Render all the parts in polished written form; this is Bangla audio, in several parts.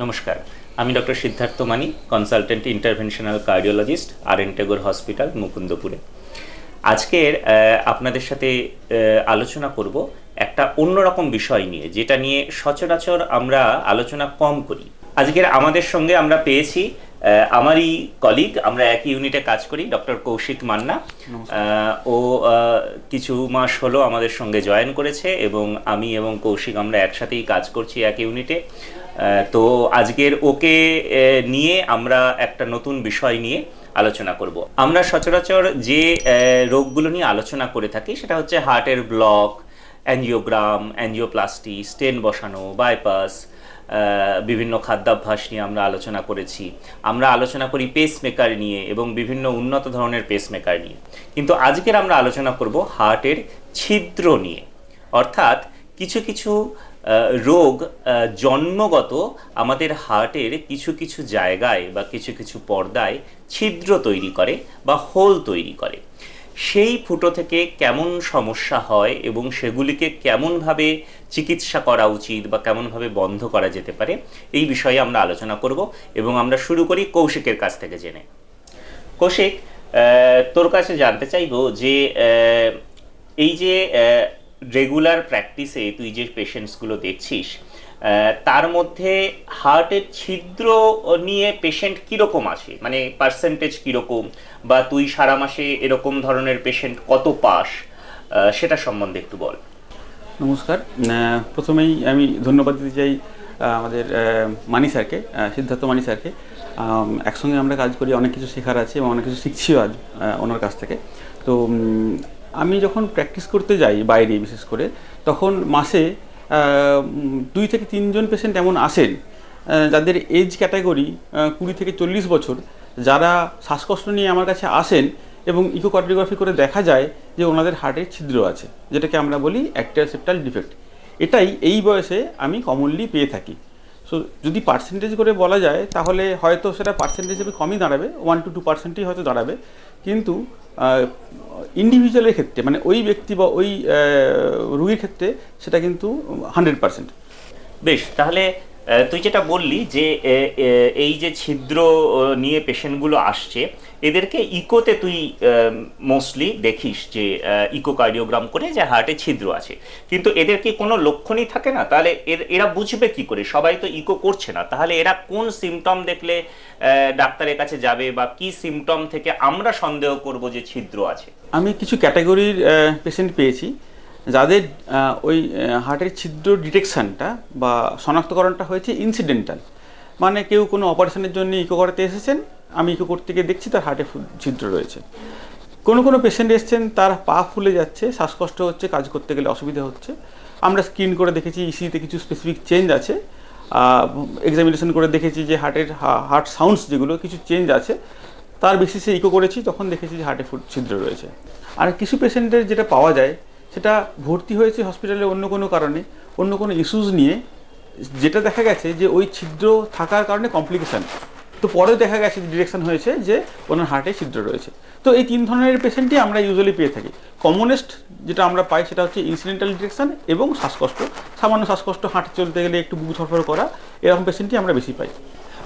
নমস্কার, আমি doctor Siddhartha Mani, consultant interventional cardiologist, R N. Tagore hospital, মুকুন্দপুরে। আজকের আপনাদের সাথে আলোচনা করব একটা অন্যরকম বিষয় নিয়ে, যেটা নিয়ে সচরাচর আমরা আলোচনা কম করি। আজকের আমাদের সঙ্গে আমরা পেয়েছি আমারই কলিগ, আমরা একই ইউনিটে কাজ করি, ডক্টর কৌশিক মান্না। ও কিছু মাস হলো আমাদের সঙ্গে জয়েন করেছে এবং আমি এবং কৌশিক আমরা একসাথেই কাজ করছি এক ইউনিটে। তো আজকের ওকে নিয়ে আমরা একটা নতুন বিষয় নিয়ে আলোচনা করব। আমরা সচরাচর যে রোগগুলো নিয়ে আলোচনা করে থাকি সেটা হচ্ছে হার্টের ব্লক, অ্যাঞ্জিওগ্রাম, অ্যাঞ্জিওপ্লাস্টি, স্টেন বসানো, বাইপাস, বিভিন্ন খাদ্যাভ্যাস নিয়ে আমরা আলোচনা করেছি। আমরা আলোচনা করি পেসমেকার নিয়ে এবং বিভিন্ন উন্নত ধরনের পেসমেকার নিয়ে। কিন্তু আজকের আমরা আলোচনা করব হার্টের ছিদ্র নিয়ে, অর্থাৎ কিছু কিছু রোগ জন্মগত আমাদের হার্টের কিছু কিছু জায়গায় বা কিছু কিছু পর্দায় ছিদ্র তৈরি করে বা হোল তৈরি করে। সেই ফুটো থেকে কেমন সমস্যা হয় এবং সেগুলিকে কেমনভাবে চিকিৎসা করা উচিত বা কেমনভাবে বন্ধ করা যেতে পারে, এই বিষয়ে আমরা আলোচনা করব। এবং আমরা শুরু করি কৌশিকের কাছ থেকে জেনে। কৌশিক, তোর কাছে জানতে চাইব যে এই যে রেগুলার প্র্যাকটিসে তুই যে পেশেন্টসগুলো দেখছিস, তার মধ্যে হার্টের ছিদ্র নিয়ে পেশেন্ট কীরকম আছে, মানে পার্সেন্টেজ কীরকম, বা তুই সারা মাসে এরকম ধরনের পেশেন্ট কত পাস, সেটা সম্বন্ধে একটু বল। নমস্কার। প্রথমেই আমি ধন্যবাদ দিতে চাই আমাদের মানি স্যারকে, সিদ্ধার্থ মানি স্যারকে। একসঙ্গে আমরা কাজ করি, অনেক কিছু শেখার আছে এবং অনেক কিছু শিখছিও আজ ওনার কাছ থেকে। তো আমি যখন প্র্যাকটিস করতে যাই বাইরে, বিশেষ করে তখন মাসে 2 থেকে 3 জন পেশেন্ট এমন আসেন যাদের এজ ক্যাটাগরি 20 থেকে 40 বছর, যারা শ্বাসকষ্ট নিয়ে আমার কাছে আসেন এবং ইকোকার্ডিওগ্রাফি করে দেখা যায় যে ওনাদের হার্টের ছিদ্র আছে, যেটাকে আমরা বলি অ্যাক্টিয়াল সেপ্টাল ডিফেক্ট। এটাই এই বয়সে আমি কমনলি পেয়ে থাকি। সো যদি পার্সেন্টেজ করে বলা যায় তাহলে হয়তো সেটা পার্সেন্টেজ হিসেবে কমই দাঁড়াবে, 1 to 2% হয়তো দাঁড়াবে। কিন্তু ইন্ডিভিজুয়ালের ক্ষেত্রে, মানে ওই ব্যক্তি বা ওই রোগীর ক্ষেত্রে সেটা কিন্তু 100%। বেশ, তাহলে তুই যেটা বললি যে এই যে ছিদ্র নিয়ে পেশেন্টগুলো আসছে, এদেরকে ইকোতে তুই মোস্টলি দেখিস যে ইকোকার্ডিওগ্রাম করে যে হার্টে ছিদ্র আছে, কিন্তু এদের কি কোনো লক্ষণই থাকে না? তাহলে এরা বুঝবে কি করে? সবাই তো ইকো করছে না, তাহলে এরা কোন সিমটম দেখলে ডাক্তারের কাছে যাবে, বা কি সিমটম থেকে আমরা সন্দেহ করব যে ছিদ্র আছে? আমি কিছু ক্যাটাগরির পেশেন্ট পেয়েছি যাদের ওই হার্টের ছিদ্র ডিটেকশানটা বা শনাক্তকরণটা হয়েছে ইনসিডেন্টাল। মানে কেউ কোনো অপারেশনের জন্য ইকো করাতে এসেছেন, আমি ইকো করতে গিয়ে দেখছি তার হার্টে ছিদ্র রয়েছে। কোনো পেশেন্ট এসছেন, তার পা ফুলে যাচ্ছে, শ্বাসকষ্ট হচ্ছে, কাজ করতে গেলে অসুবিধা হচ্ছে, আমরা স্ক্রিন করে দেখেছি ইসিতে কিছু স্পেসিফিক চেঞ্জ আছে, এক্সামিনেশন করে দেখেছি যে হার্ট সাউন্ডস যেগুলো কিছু চেঞ্জ আছে, তার বেসিসে ইকো করেছি, তখন দেখেছি যে হার্টে ছিদ্র রয়েছে। আর কিছু পেশেন্টের যেটা পাওয়া যায় সেটা ভর্তি হয়েছে হসপিটালে অন্য কোনো কারণে, অন্য কোনো ইস্যুস নিয়ে, যেটা দেখা গেছে যে ওই ছিদ্র থাকার কারণে কমপ্লিকেশান, তো পরে দেখা গেছে ডিরেকশন হয়েছে যে ওনার হার্টে ছিদ্র রয়েছে। তো এই 3 ধরনের পেশেন্টই আমরা ইউজুয়ালি পেয়ে থাকি। কমনেস্ট যেটা আমরা পাই সেটা হচ্ছে ইনসিডেন্টাল ডিরেকশন এবং শ্বাসকষ্ট, সামান্য শ্বাসকষ্ট, হাঁটতে চলতে গেলে একটু বুক ধরফর করা, এরকম পেশেন্টই আমরা বেশি পাই।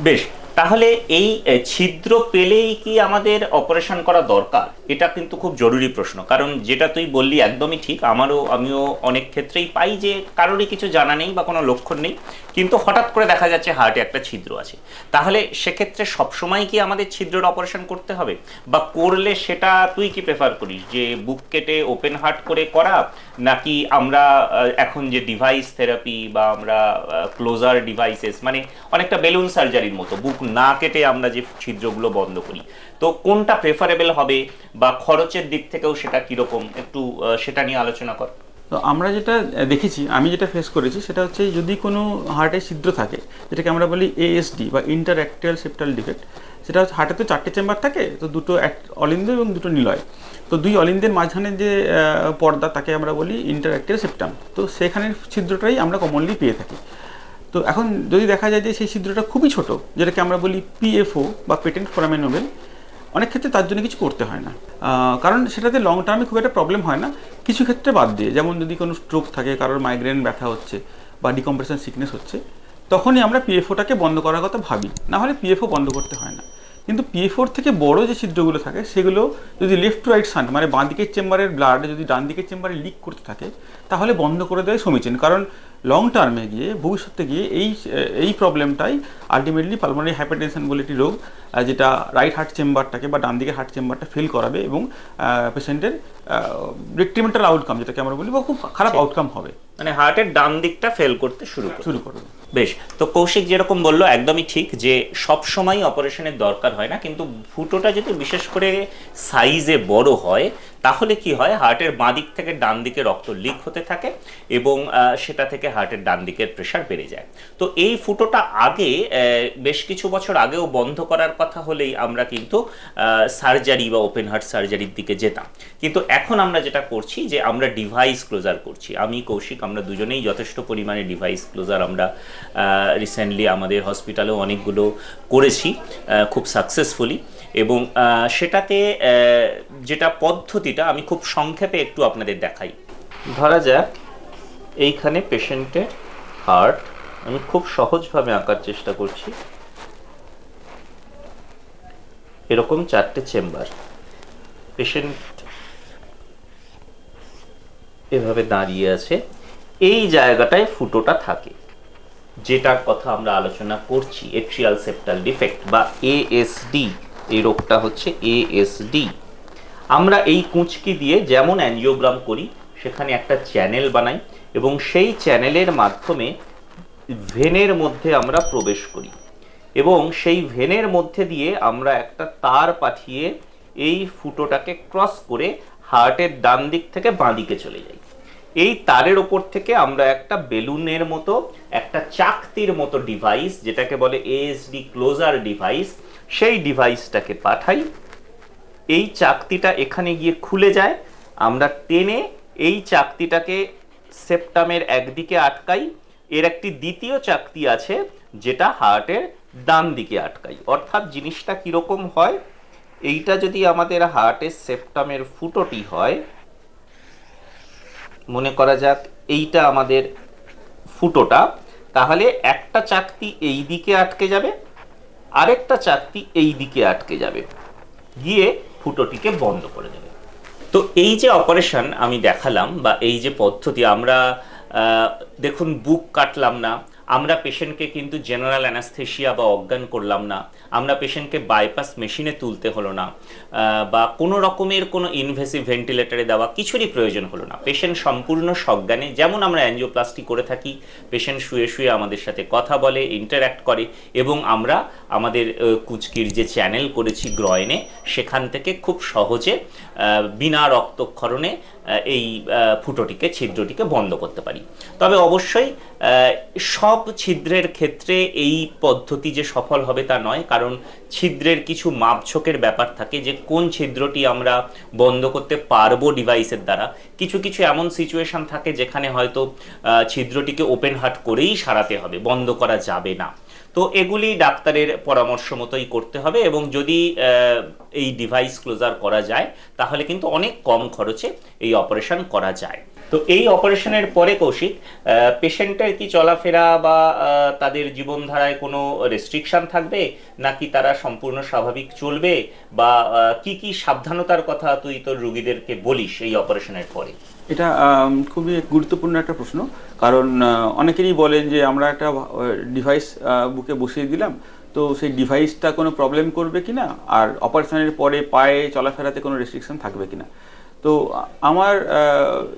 বেশ, তাহলে এই ছিদ্র পেলেই কি আমাদের অপারেশন করা দরকার? এটা কিন্তু খুব জরুরি প্রশ্ন, কারণ যেটা তুই বললি একদমই ঠিক। আমিও অনেক ক্ষেত্রেই পাই যে কারোরই কিছু জানা নেই বা কোনো লক্ষণ নেই, কিন্তু হঠাৎ করে দেখা যাচ্ছে হার্টে একটা ছিদ্র আছে। তাহলে সেক্ষেত্রে সবসময় কি আমাদের ছিদ্রের অপারেশন করতে হবে, বা করলে সেটা তুই কি প্রেফার করিস, যে বুক কেটে ওপেন হার্ট করে করা, নাকি আমরা এখন যে ডিভাইস থেরাপি বা আমরা ক্লোজার ডিভাইসেস, মানে অনেকটা বেলুন সার্জারির মতো, বুক না কেটে আমরা যে ছিদ্রগুলো বন্ধ করি, তো কোনটা প্রেফারেবল হবে, বা খরচের দিক থেকেও সেটা কীরকম, একটু সেটা নিয়ে আলোচনা কর। তো আমরা যেটা দেখেছি, আমি যেটা ফেস করেছি সেটা হচ্ছে যদি কোনো হার্টে ছিদ্র থাকে, যেটাকে আমরা বলি এএসডি বা ইন্টারঅ্যাক্টিয়াল সেপ্টাল ডিফেক্ট, সেটা হচ্ছে হার্টে তো 4টে চেম্বার থাকে, তো 2টো অলিন্দ এবং 2টো নিলয়, তো 2 অলিন্দের মাঝখানে যে পর্দা তাকে আমরা বলি ইন্টারঅ্যাক্টিয়াল সেপ্টাম। তো সেখানের ছিদ্রটাই আমরা কমনলি পেয়ে থাকি। তো এখন যদি দেখা যায় যে সেই ছিদ্রটা খুবই ছোট, যেটাকে আমরা বলি পিএফও বা পেটেন্ট ফোরামেন নোভেল, অনেক ক্ষেত্রে তার জন্য কিছু করতে হয় না, কারণ সেটাতে লং টার্মে খুব একটা প্রবলেম হয় না। কিছু ক্ষেত্রে বাদ দিয়ে, যেমন যদি কোনো স্ট্রোক থাকে, কারোর মাইগ্রেন ব্যথা হচ্ছে বা ডিকম্প্রেশন সিকনেস হচ্ছে, তখনই আমরা পিএফওটাকে বন্ধ করার কথা ভাবি, না হলে পিএফও বন্ধ করতে হয় না। কিন্তু পিএফওর থেকে বড় যে ছিদ্রগুলো থাকে সেগুলো যদি লেফট টু রাইট শান্ট মানে বাঁ দিকের চেম্বারের ব্লাড যদি ডান দিকের চেম্বারে লিক করতে থাকে তাহলে বন্ধ করে দেওয়াই সমীচীন। কারণ লং টার্মে গিয়ে ভবিষ্যতে গিয়ে এই প্রবলেমটাই আলটিমেটলি পালমোনারি হাইপারটেনশন বলে একটি রোগ, যেটা রাইট হার্ট চেম্বারটাকে বা ডান দিকের হার্ট চেম্বারটা ফেল করাবে এবং পেশেন্টের ডেট্রিমেন্টাল আউটকাম যেটাকে আমরা বলি বা খুব খারাপ আউটকাম হবে, মানে হার্টের ডান দিকটা ফেল করতে শুরু করবে। বেশ, তো কৌশিক যেরকম বললো একদমই ঠিক যে সব সময় অপারেশনের দরকার হয় না, কিন্তু ফুটোটা যদি বিশেষ করে সাইজে বড় হয় তাহলে কি হয়, হার্টের বাঁ দিক থেকে ডান দিকে রক্ত লিক হতে থাকে এবং সেটা থেকে হার্টের ডান দিকের প্রেশার বেড়ে যায়। তো এই ফুটোটা আগে বেশ কিছু বছর আগেও বন্ধ করার কথা হলেই আমরা কিন্তু সার্জারি বা ওপেন হার্ট সার্জারির দিকে যেতাম, কিন্তু এখন আমরা যেটা করছি যে আমরা ডিভাইস ক্লোজার করছি। আমি কৌশিক আমরা দুজনেই যথেষ্ট পরিমাণে ডিভাইস ক্লোজার আমরা রিসেন্টলি আমাদের হসপিটালেও অনেকগুলো করেছি খুব সাকসেসফুলি, এবং সেটাতে যেটা পদ্ধতিটা আমি খুব সংক্ষেপে একটু আপনাদের দেখাই। ধরা যাক এইখানে পেশেন্টের হার্ট, আমি খুব সহজভাবে আঁকার চেষ্টা করছি। এরকম 4টে চেম্বার, পেশেন্ট এভাবে দাঁড়িয়ে আছে, এই জায়গাটায় ফুটোটা থাকে, যেটার কথা আমরা আলোচনা করছি এট্রিয়াল সেপ্টাল ডিফেক্ট বা এএসডি। এই রোগটা হচ্ছে এএসডি। আমরা এই কুঁচকি দিয়ে যেমন অ্যাঞ্জিওগ্রাম করি সেখানে একটা চ্যানেল বানাই এবং সেই চ্যানেলের মাধ্যমে ভেনের মধ্যে আমরা প্রবেশ করি এবং সেই ভেনের মধ্যে দিয়ে আমরা একটা তার পাঠিয়ে এই ফুটোটাকে ক্রস করে হার্টের ডান দিক থেকে বাঁ দিকে চলে যাই। এই তারের ওপর থেকে আমরা একটা বেলুনের মতো, একটা চাকতির মতো ডিভাইস, যেটাকে বলে এএসডি ক্লোজার ডিভাইস, সেই ডিভাইসটাকে পাঠাই। এই চাকতিটা এখানে গিয়ে খুলে যায়, আমরা টেনে এই চাকতিটাকে সেপ্টামের একদিকে আটকাই। এর একটি দ্বিতীয় চাকতি আছে যেটা হার্টের ডান দিকে আটকাই। অর্থাৎ জিনিসটা কিরকম হয়, এইটা যদি আমাদের হার্টের সেপ্টামের ফুটোটি হয়, মনে করা যাক এইটা আমাদের ফুটোটা, তাহলে একটা চাকতি এই দিকে আটকে যাবে, আরেকটা চাকতি এই দিকে আটকে যাবে, গিয়ে ফুটোটিকে বন্ধ করে দেবে। তো এই যে অপারেশন আমি দেখালাম বা এই যে পদ্ধতি, আমরা দেখুন বুক কাটলাম না, আমরা পেশেন্টকে কিন্তু জেনারেল অ্যানাস্থেশিয়া বা অজ্ঞান করলাম না, আমরা পেশেন্টকে বাইপাস মেশিনে তুলতে হলো না, বা কোনো রকমের কোনো ইনভেসিভ ভেন্টিলেটরে দেওয়া কিছুরই প্রয়োজন হলো না। পেশেন্ট সম্পূর্ণ সজ্ঞানে, যেমন আমরা অ্যাঞ্জিওপ্লাস্টি করে থাকি, পেশেন্ট শুয়ে শুয়ে আমাদের সাথে কথা বলে, ইন্টারঅ্যাক্ট করে এবং আমরা আমাদের কুচকির যে চ্যানেল করেছি গ্রয়নে, সেখান থেকে খুব সহজে বিনা রক্তক্ষরণে এই ফুটোটিকে, ছিদ্রটিকে বন্ধ করতে পারি। তবে অবশ্যই সব ছিদ্রের ক্ষেত্রে এই পদ্ধতি যে সফল হবে তা নয়, কারণ ছিদ্রের কিছু মাপঝোঁকের ব্যাপার থাকে যে কোন ছিদ্রটি আমরা বন্ধ করতে পারবো ডিভাইসের দ্বারা। কিছু কিছু এমন সিচুয়েশন থাকে যেখানে হয়তো ছিদ্রটিকে ওপেন হার্ট করেই সারাতে হবে, বন্ধ করা যাবে না। তো এগুলি ডাক্তারের পরামর্শ মতোই করতে হবে এবং যদি এই ডিভাইস ক্লোজার করা যায় তাহলে কিন্তু অনেক কম খরচে এই অপারেশন করা যায়। তো এই অপারেশনের পরে কৌশিক পেশেন্টের কি চলাফেরা বা তাদের জীবনধারায় কোনো রেস্ট্রিকশন থাকবে, নাকি তারা সম্পূর্ণ স্বাভাবিক চলবে, বা কি কি সাবধানতার কথা তুই তোর রোগীদেরকে বলিস এই অপারেশনের পরে? এটা খুবই গুরুত্বপূর্ণ একটা প্রশ্ন, কারণ অনেকেরই বলেন যে আমরা একটা ডিভাইস বুকে বসিয়ে দিলাম, তো সেই ডিভাইসটা কোনো প্রবলেম করবে কিনা, আর অপারেশনের পরে পায়ে চলাফেরাতে কোনো রেস্ট্রিকশন থাকবে কিনা। তো আমার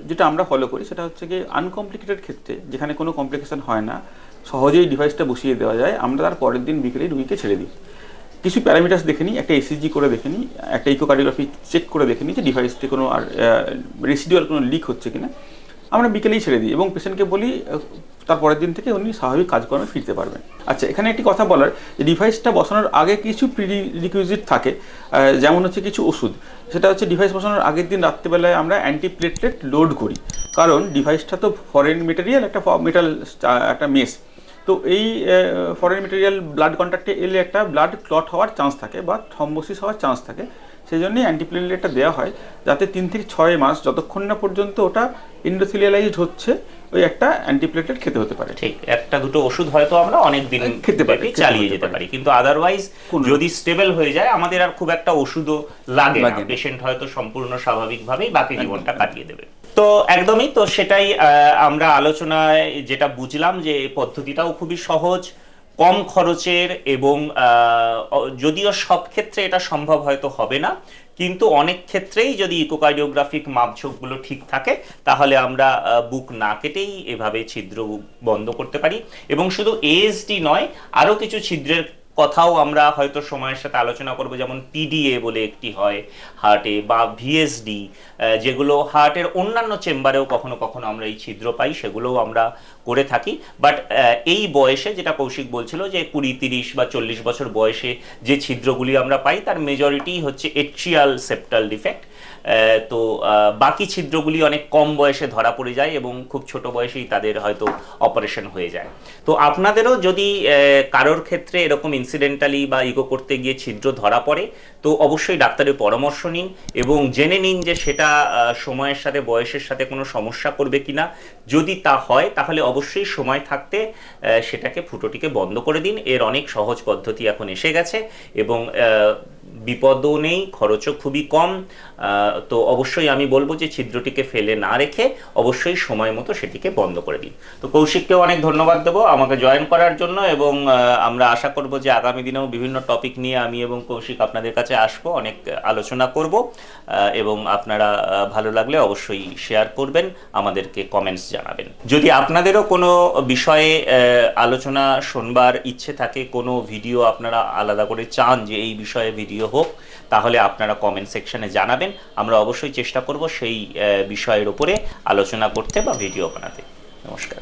যেটা আমরা ফলো করি সেটা হচ্ছে কি, আনকমপ্লিকেটেড ক্ষেত্রে যেখানে কোনো কমপ্লিকেশন হয় না, সহজেই ডিভাইসটা বসিয়ে দেওয়া যায়, আমরা তার পরের দিন বিকেলে রুগীকে ছেড়ে দিই। কিছু প্যারামিটার্স দেখে নিই, একটা এসিজি করে দেখে নিই, একটা ইকোকার্ডিওগ্রাফি চেক করে দেখে নিই যে ডিভাইসটি কোনো আর রেসিডুয়াল কোনো লিক হচ্ছে কিনা, আমরা বিকেলেই ছেড়ে দিই এবং পেশেন্টকে বলি তার পরের দিন থেকে উনি স্বাভাবিক কাজকর্মে ফিরতে পারবেন। আচ্ছা, এখানে একটি কথা বলার, যে ডিভাইসটা বসানোর আগে কিছু প্রিরিকুইজিট থাকে, যেমন হচ্ছে কিছু ওষুধ। সেটা হচ্ছে ডিভাইস বসানোর আগের দিন রাত্রেবেলায় আমরা অ্যান্টিপ্লেটলেট লোড করি, কারণ ডিভাইসটা তো ফরেন মেটেরিয়াল, একটা মেটাল একটা মেস, তো এই ফরেন মেটেরিয়াল ব্লাড কন্ট্যাক্টে এলে একটা ব্লাড ক্লট হওয়ার চান্স থাকে বা থ্রম্বোসিস হওয়ার চান্স থাকে। সেই জন্যই অ্যান্টিপ্লেটলেটটা দেওয়া হয়, যাতে 3 থেকে 6 মাস যতক্ষণ না পর্যন্ত ওটা এন্ডোথেলিয়ালাইজড হচ্ছে ওই একটা অ্যান্টিপ্লেটলেট খেতে হতে পারে। ঠিক, একটা দুটো ওষুধ হয়তো আমরা অনেক দিন খেতে পারি, চালিয়ে যেতে পারি, কিন্তু আদারওয়াইজ যদি স্টেবল হয়ে যায় আমাদের আর খুব একটা ওষুধও লাগে না, পেশেন্ট হয়তো সম্পূর্ণ স্বাভাবিকভাবেই বাকি জীবনটা কাটিয়ে দেবে। তো একদমই, তো সেটাই আমরা আলোচনায় যেটা বুঝলাম যে এই পদ্ধতিটাও খুবই সহজ, কম খরচের, এবং যদিও সব ক্ষেত্রে এটা সম্ভব হয়তো হবে না, কিন্তু অনেক ক্ষেত্রেই যদি ইকোকার্ডিওগ্রাফিক মাপঝোঁকগুলো ঠিক থাকে তাহলে আমরা বুক না কেটেই এভাবে ছিদ্র বন্ধ করতে পারি। এবং শুধু এএসডি নয়, আরও কিছু ছিদ্রের কথাও আমরা হয়তো সময়ের সাথে আলোচনা করব, যেমন পিডিএ বলে একটি হয় হার্টে, বা ভিএসডি, যেগুলো হার্টের অন্যান্য চেম্বারেও কখনো কখনো আমরা এই ছিদ্র পাই, সেগুলোও আমরা করে থাকি। বাট এই বয়সে, যেটা কৌশিক বলছিল যে 20, 30 বা 40 বছর বয়সে যে ছিদ্রগুলি আমরা পাই তার মেজরিটি হচ্ছে এট্রিয়াল সেপ্টাল ডিফেক্ট। তো বাকি ছিদ্রগুলি অনেক কম বয়সে ধরা পড়ে যায় এবং খুব ছোট বয়সেই তাদের হয়তো অপারেশন হয়ে যায়। তো আপনাদেরও যদি কারোর ক্ষেত্রে এরকম ইনসিডেন্টালি বা ইকো করতে গিয়ে ছিদ্র ধরা পড়ে, তো অবশ্যই ডাক্তারের পরামর্শ নিন এবং জেনে নিন যে সেটা সময়ের সাথে, বয়সের সাথে কোনো সমস্যা করবে কিনা। যদি তা হয় তাহলে অবশ্যই সময় থাকতে সেটাকে, ফুটোটিকে বন্ধ করে দিন। এর অনেক সহজ পদ্ধতি এখন এসে গেছে এবং বিপদও নেই, খরচও খুবই কম। তো অবশ্যই আমি বলবো যে ছিদ্রটিকে ফেলে না রেখে অবশ্যই সময় মতো সেটিকে বন্ধ করে দিন। তো কৌশিককেও অনেক ধন্যবাদ দেবো আমাকে জয়েন করার জন্য, এবং আমরা আশা করব যে আগামী দিনেও বিভিন্ন টপিক নিয়ে আমি এবং কৌশিক আপনাদের কাছে আসবো, অনেক আলোচনা করব, এবং আপনারা ভালো লাগলে অবশ্যই শেয়ার করবেন, আমাদেরকে কমেন্টস জানাবেন। যদি আপনাদেরও কোনো বিষয়ে আলোচনা শুনবার ইচ্ছে থাকে, কোনো ভিডিও আপনারা আলাদা করে চান যে এই বিষয়ে ভিডিও হোক, তাহলে আপনারা কমেন্ট সেকশনে জানাবেন। আমরা অবশ্যই চেষ্টা করব সেই বিষয়ের উপরে আলোচনা করতে বা ভিডিও বানাতে। নমস্কার।